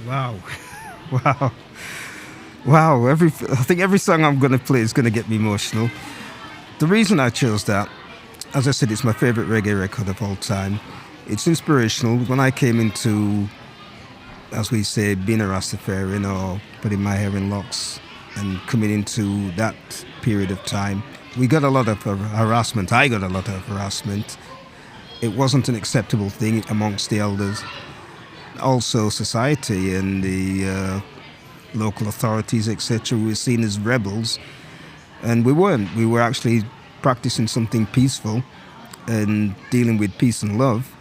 Wow. Wow. Wow. I think every song I'm going to play is going to get me emotional. The reason I chose that, as I said, it's my favorite reggae record of all time. It's inspirational. When I came into, as we say, being a Rastafarian or putting my hair in locks and coming into that period of time, we got a lot of harassment. I got a lot of harassment. It wasn't an acceptable thing amongst the elders. Also, society and the local authorities, etc., were seen as rebels, and we weren't. We were actually practicing something peaceful and dealing with peace and love.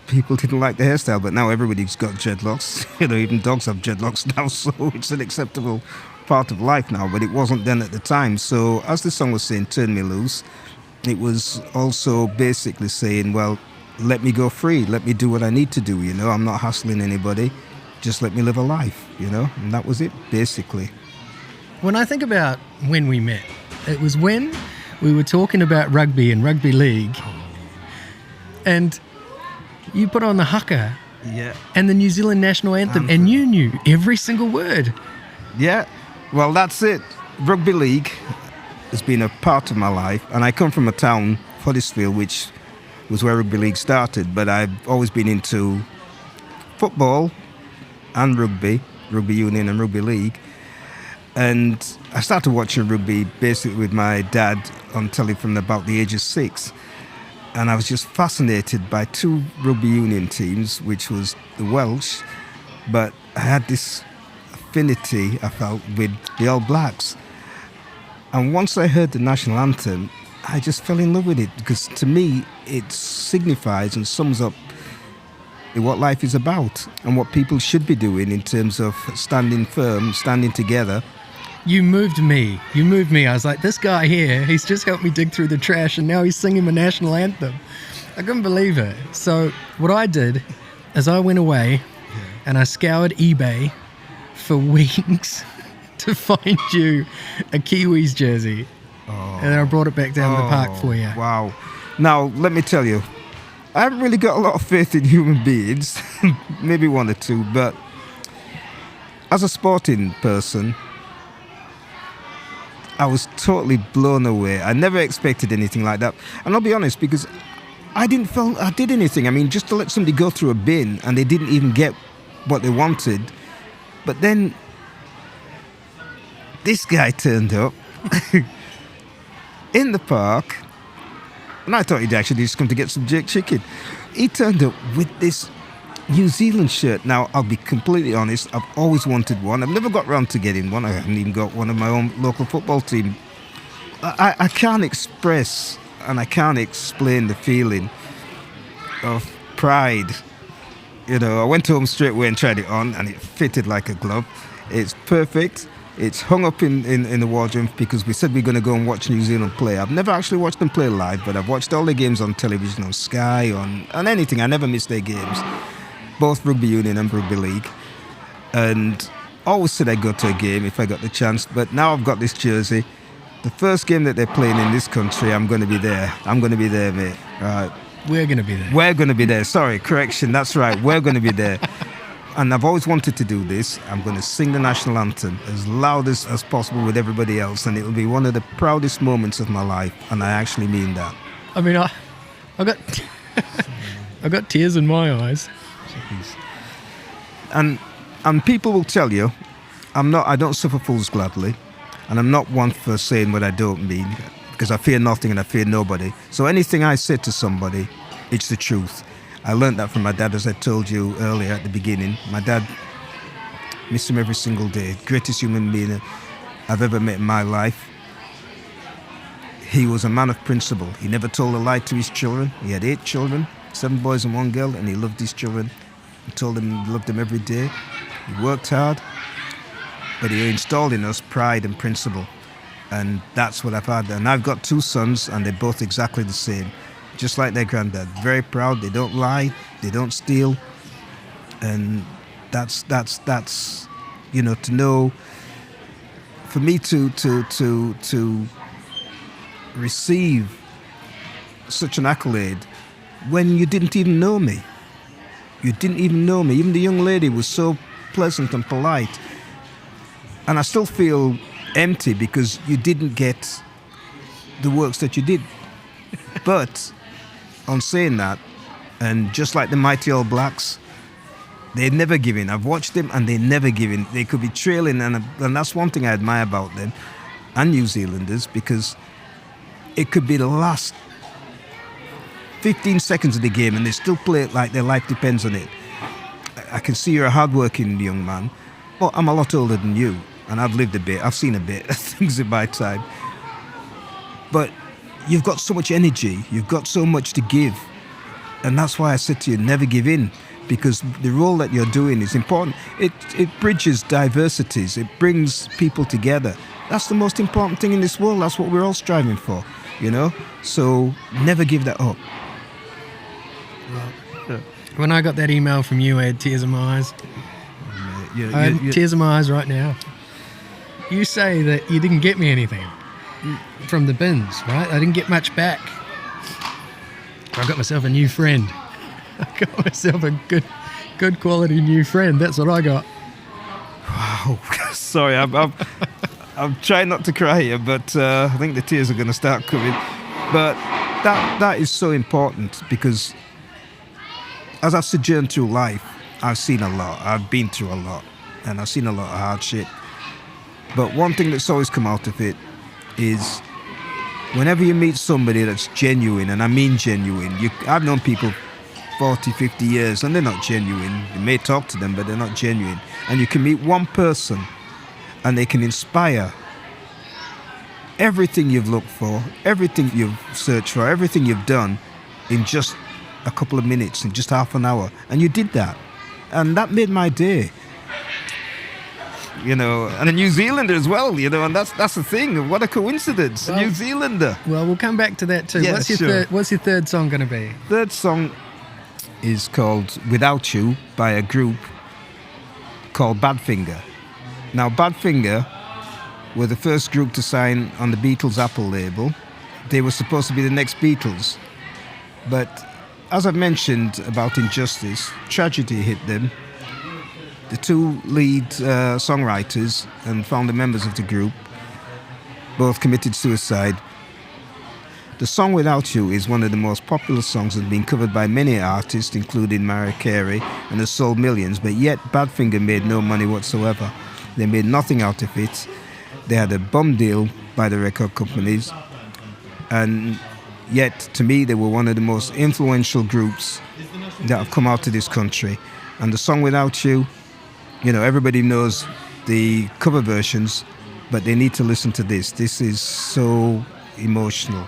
People didn't like the hairstyle, but now everybody's got dreadlocks. Even dogs have dreadlocks now, so it's an acceptable part of life now, but it wasn't then at the time. So as the song was saying, Turn Me Loose, it was also basically saying, well, let me go free, let me do what I need to do, I'm not hassling anybody, just let me live a life, and that was it, basically. When I think about when we met, it was when we were talking about rugby and rugby league, and you put on the haka and the New Zealand national anthem, and you knew every single word. Yeah, well, that's it. Rugby league has been a part of my life, and I come from a town, Huddersfield, which was where rugby league started, but I've always been into football and rugby union and rugby league. And I started watching rugby basically with my dad on telly from about the age of 6. And I was just fascinated by 2 rugby union teams, which was the Welsh, but I had this affinity, I felt, with the All Blacks. And once I heard the national anthem, I just fell in love with it, because to me it signifies and sums up what life is about and what people should be doing in terms of standing firm, standing together. You moved me. I was like, this guy here, he's just helped me dig through the trash, and now he's singing the national anthem. I couldn't believe it. So what I did is I went away and I scoured eBay for weeks to find you a Kiwis jersey. And then I brought it back down to the park for you. Wow. Now, let me tell you, I haven't really got a lot of faith in human beings, maybe one or two, but as a sporting person, I was totally blown away. I never expected anything like that. And I'll be honest, because I didn't feel I did anything. I mean, just to let somebody go through a bin and they didn't even get what they wanted. But then this guy turned up in the park, and I thought he'd actually just come to get some jerk chicken. He turned up with this New Zealand shirt. Now, I'll be completely honest, I've always wanted one. I've never got round to getting one. I haven't even got one of my own local football team. I can't express and I can't explain the feeling of pride. I went home straight away and tried it on, and it fitted like a glove. It's perfect. It's hung up in the wardrobe because we said we're going to go and watch New Zealand play. I've never actually watched them play live, but I've watched all the games on television, on Sky, on anything. I never miss their games, both rugby union and rugby league. And always said I'd go to a game if I got the chance, but now I've got this jersey. The first game that they're playing in this country, I'm going to be there. I'm going to be there, mate. Right. We're going to be there. We're going to be there. Sorry, correction. That's right. We're going to be there. And I've always wanted to do this. I'm going to sing the national anthem as loud as possible with everybody else, and it'll be one of the proudest moments of my life, and I actually mean that. I mean, I got I got tears in my eyes. And people will tell you, I don't suffer fools gladly, and I'm not one for saying what I don't mean, because I fear nothing and I fear nobody. So anything I say to somebody, it's the truth. I learned that from my dad, as I told you earlier at the beginning. My dad, miss him every single day. Greatest human being I've ever met in my life. He was a man of principle. He never told a lie to his children. He had 8 children, 7 boys and 1 girl, and he loved his children. He told them he loved them every day. He worked hard, but he installed in us pride and principle. And that's what I've had. And I've got 2 sons, and they're both exactly the same. Just like their granddad, very proud. They don't lie, they don't steal, and that's to know. For me to receive such an accolade when you didn't even know me. You didn't even know me. Even the young lady was so pleasant and polite. And I still feel empty because you didn't get the works that you did. But on saying that, and just like the Mighty All Blacks, they never give in. I've watched them and they never give in. They could be trailing, and that's one thing I admire about them and New Zealanders, because it could be the last 15 seconds of the game and they still play it like their life depends on it. I can see you're a hard-working young man. Well, I'm a lot older than you, and I've lived a bit. I've seen a bit of things in my time. But you've got so much energy. You've got so much to give. And that's why I said to you, never give in, because the role that you're doing is important. It bridges diversities. It brings people together. That's the most important thing in this world. That's what we're all striving for, you know? So never give that up. When I got that email from you, I had tears in my eyes. I have tears in my eyes right now. You say that you didn't get me anything from the bins, right? I didn't get much back. I got myself a new friend. I got myself a good quality new friend. That's what I got. Wow. Sorry, I'm trying not to cry here, but I think the tears are going to start coming. But that is so important, because as I've sojourned through life, I've seen a lot. I've been through a lot, and I've seen a lot of hardship. But one thing that's always come out of it is whenever you meet somebody that's genuine, and I mean genuine, I've known people 40, 50 years, and they're not genuine. You may talk to them, but they're not genuine. And you can meet one person, and they can inspire everything you've looked for, everything you've searched for, everything you've done in just a couple of minutes, in just half an hour. And you did that. And that made my day. You know, and a New Zealander as well, you know, and that's the thing. What a coincidence, a New Zealander. Well, we'll come back to that too. Yeah, What's your third song going to be? Third song is called Without You, by a group called Badfinger. Now, Badfinger were the first group to sign on the Beatles' Apple label. They were supposed to be the next Beatles. But as I've mentioned about Injustice, tragedy hit them. The two lead songwriters and founder members of the group both committed suicide. The song Without You is one of the most popular songs and been covered by many artists, including Mariah Carey, and has sold millions, but yet Badfinger made no money whatsoever. They made nothing out of it. They had a bum deal by the record companies, and yet, to me, they were one of the most influential groups that have come out to this country. And the song Without You, you know, everybody knows the cover versions, but they need to listen to this. This is so emotional.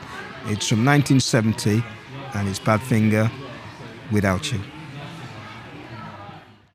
It's from 1970, and it's Badfinger, Without You.